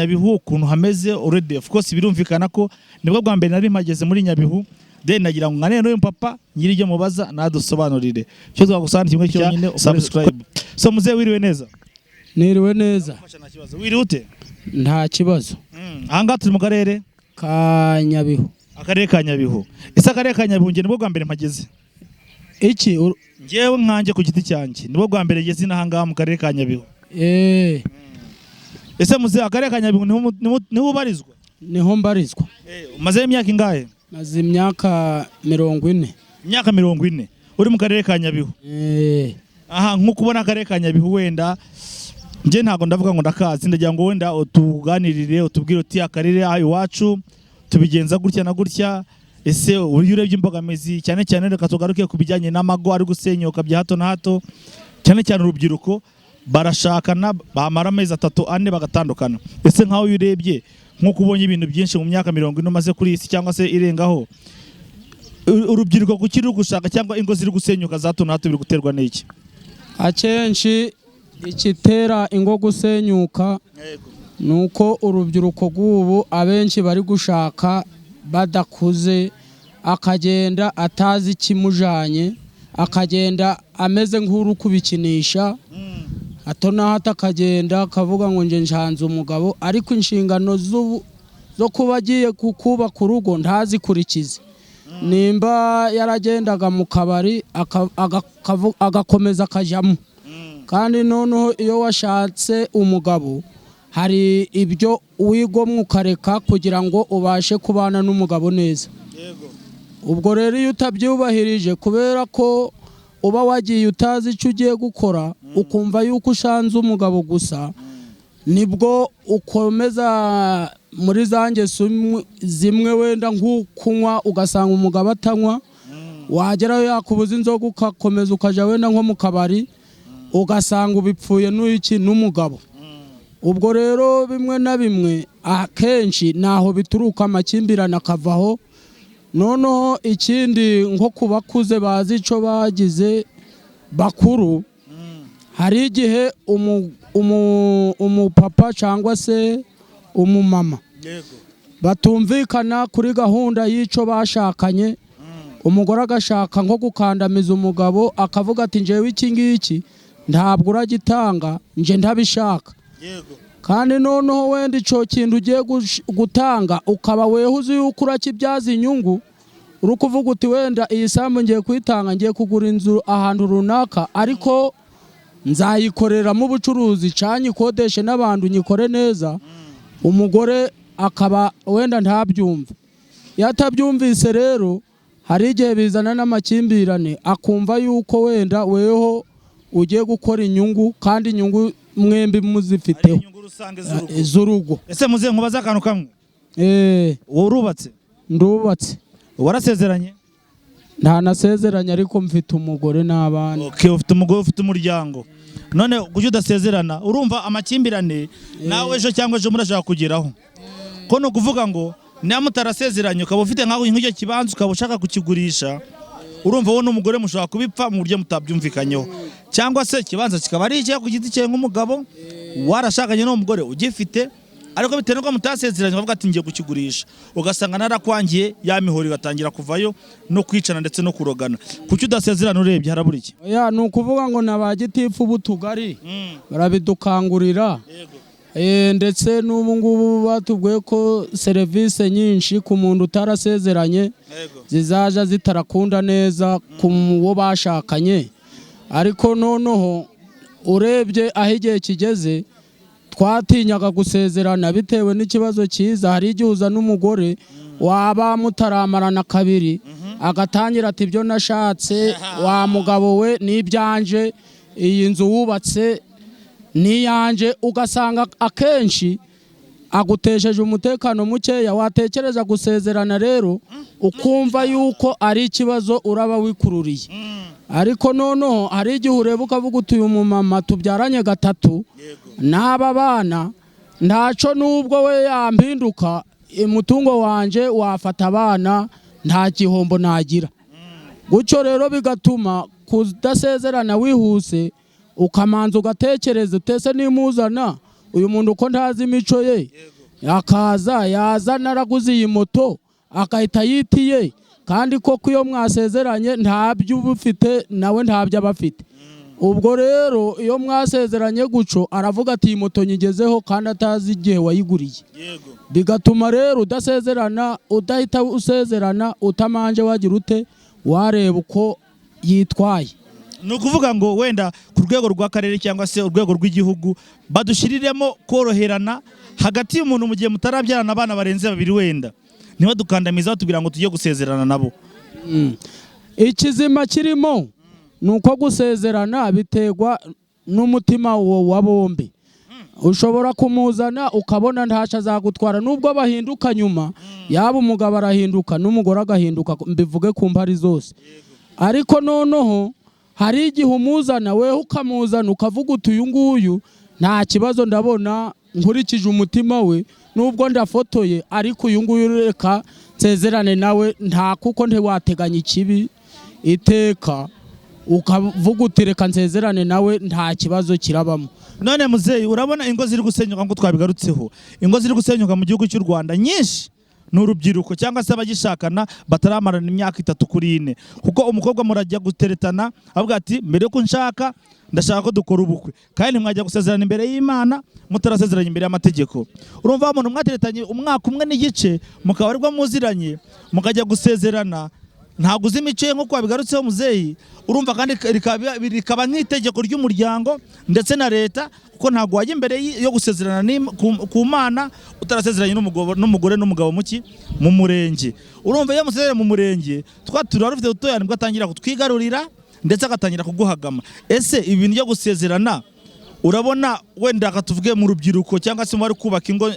Nyabihu ukuntu hameze already of course birumvikana ko nibwo bwa mbere nari mpageze muri Nyabihu then nagira ngo ngane n'uyu papa nyiri ryo mubaza nadusobanurire cyo twagusana kimwe cyonyine subscribe. So muze wiriwe neza? Niriwe neza. Wiriwe ute? Nta kibazo. Ahanga turi mu karere ka Nyabihu. Akarere ka Nyabihu. Ese akarere ka Nyabihu nge nibwo bwa mbere mpageze. Iki ngewe nkanjye ku giti cyanjye nibwo bwa mbere ngeze n'ahanga mu karere ka Nyabihu. Ese muze akarere ka Nyabihu niho ubarizwa? Niho mbarizwa. Umaze imyaka ingahe? Maze imyaka 40. Imyaka 40 uri mu karere ka Nyabihu. Aha nkuko ubona akarere ka Nyabihu wenda nje ntago ndavuga ngo ndakazi ndagira ngo wenda utuganirire utubwire uti akarere ayo wacu tubigenza gutya na gutya. Ese uri urebye imbogamizi cyane cyane reka tugaruke kubijyanye n'amago ari gusenyuka bya hato na hato cyane cyane urubyiruko barashakana bamara amezi 3-4 bagatandukana. Ese nkaho urebye nkuko ubonye ibintu byinshi mu myaka 40 umaze kuri isi cyangwa se irengaho urubyiruko kukiri gushaka cyangwa ingo ziri gusenyuka za hato na hato biri guterwa n'iki? Akenshi ikitera ingo gusenyuka nuko urubyiruko rw'ubu abenshi bari gushaka badakuze akagenda atazi kimujanye akagenda ameze nk'uru kubikinisha hato na hato akagenda akavuga ngo nje nshanze umugabo ariko inshingano zo kuba agiye kubaka urugo ntazikurikize. Nimba yaragendaga mu kabari agakomeza akajyamo kandi noneho iyo washatse umugabo hari ibyo wigomwe ukareka kugira ngo ubashe kubana n'umugabo neza. Ubwo rero iyo utabyubahirije kubera ko uba wagiye utazi icyo ugiye gukora ukumva yuko ushanze umugabo gusa nibwo ukomeza muri zanjye zimwe wenda nk'ukunywa ugasanga umugabo atanywa wageraho yakubuza inzoga ugakomeza ukaja wenda nko mu kabari ugasanga ubipfuye n'iki n'umugabo. Ubwo rero bimwe na bimwe akenshi naho bituruka amakimbirane akavaho. Noneho ikindi nko kubakuze bazi ico bagize bakuru hari igihe umupapa cyangwa se umumama batumvikana kuri gahunda y'ico bashakanye. Umugore agashaka nko gukandamiza umugabo akavuga ati njewe iki ngiki ntabwo uragitanga nje ntabishaka. Kandi noneho wenda ico kintu ugiye gutanga ukaba weho uzi yuko urakibyaza inyungu uri kuvuga uti wenda iyi sambu ngiye kwitanga ngiye kugura inzu ahantu runaka ariko nzayikorera mu bucuruzi canye kodeshe n'abantu nyikore neza. Umugore akaba wenda ntabyumva. Yatabyumvise rero hari igihe bizana n'amakimbirane akumva yuko wenda weho ugiye gukora inyungu kandi inyungu mwembi muzifiteho z'urugo. Ese muze nkubaza akantu kamwe? Urubatse? Ndubatse. Warasezeranye? Nta nasezeranye ariko mfite umugore n'abana. Okay, ufite umugore ufite umuryango. None kujya udasezerana urumva amakimbirane nawe ejo cyangwa ejo murashaka kugeraho ko no kuvuga ngo namutarasezeranye ukaba ufite nkaho nk'icyo kibanza ukaba ushaka kukigurisha urumva wowe n'umugore mushaka kubipfa mu buryo mutabyumvikanyeho cyangwa se kibanza kikaba ari icyo ku giti cye nk'umugabo warashakanye n'umugore ugifite ariko bitewe n'uko mutasezeranye bavuga ati ngiye kukigurisha ugasanga narakwangiye ya mihoro igatangira kuvayo no kwicana ndetse no kurogana. Kuki udasezerana urebye harabura iki? Ya nukuvuga ngo nabagitifu butugari barabidukangurira. Ndetse n'ubu ngubu batubwiye ko serivisi nyinshi ku muntu utarasezeranye zizaja zitarakunda neza ku wo bashakanye. Ariko noneho urebye aho igihe kigeze twatinyaga gusezerana bitewe n'ikibazo cyiza. Hari igihe uza n'umugore waba mutaramarana kabiri agatangira ati ibyo nashatse wa mugabo we n'ibyanje iyi nzu wubatse niyanje ugasanga akenshi agutesheje umutekano mukeya. Watekereza gusezerana rero ukumva yuko ari ikibazo uraba wikururiye. Ariko noneho hari igihe ureba ukavuga uti uyu mumama tubyaranye 3 n'aba bana ntaco nubwo we yampinduka umutungo wanje wafata abana nta gihombo nagira. Gucyo rero bigatuma kudasezerana wihuse ukamanza ugatekereza utese nimuzana uyu muntu uko ntazi imico ye akaza yaza naraguze iyi moto akahita yitiye kandi koko iyo mwasezeranye ntabyo uba ufite nawe ntabyo aba afite. Ubwo rero iyo mwasezeranye guco aravuga ati iyi moto nyigezeho kandi atazi igihe wayiguriye, bigatuma rero udasezerana, udahita usezerana utamanje wagira ute wareba uko yitwaye. Ni ukuvuga ngo wenda ku rwego rw'akarere cyangwa se urwego rw'igihugu badushiriremo koroherana hagati y'umuntu mu gihe mutarabyarana abana barenze 2 wenda ntibadukandamiza batubwira ngo tujye gusezerana nabo. Ikizima kirimo nuko gusezerana biterwa n'umutima wa bombi. Ushobora kumuzana ukabona ntaca azagutwara nubwo bahinduka nyuma, yaba umugabo arahinduka n'umugore agahinduka, mbivuge ku mpari zose. Ariko noneho hari igihe umuzana wewe ukamuzana ukavuga uti uyu nguyu nta kibazo ndabona nkurikije umutima we nubwo ndafotoye, ariko uyu nguyu reka nsezerane nawe nta kuko ntiwateganya ikibi iteka, ukavuga uti reka nsezerane nawe nta kibazo kirabamo. None muzeyi, urabona ingo ziri gusenyuka ngo twabigarutseho, ingo ziri gusenyuka mu gihugu cy'u Rwanda nyinshi n'urubyiruko cyangwa se abagishakana bataramarana imyaka 3 kuri 4, kuko umukobwa murajya guteretana avuga ati mbere yo kunshaka ndashaka ko dukora ubukwe, kandi mwajya gusezerana imbere y'Imana mutarasezeranye imbere y'amategeko. Urumva umuntu mwateretanye umwaka umwe n'igice mukaba ariko muziranye mukajya gusezerana ntago uzi imico ye nk'uko wabigarutseho muzeyi. Urumva kandi rikaba nk'itegeko ry'umuryango ndetse na leta, kuko ntago wajya imbere yo gusezerana ku Mana utarasezeranye n'umugore n'umugabo mu murenge. Urumva iyo musezeranye mu murenge twatura rufite utoyana bwo atangira kutwigarurira ndetse agatangira kuguhagama. Ese ibintu byo gusezerana urabona wenda akatuvuge mu rubyiruko cyangwa se mu bari kubaka ingo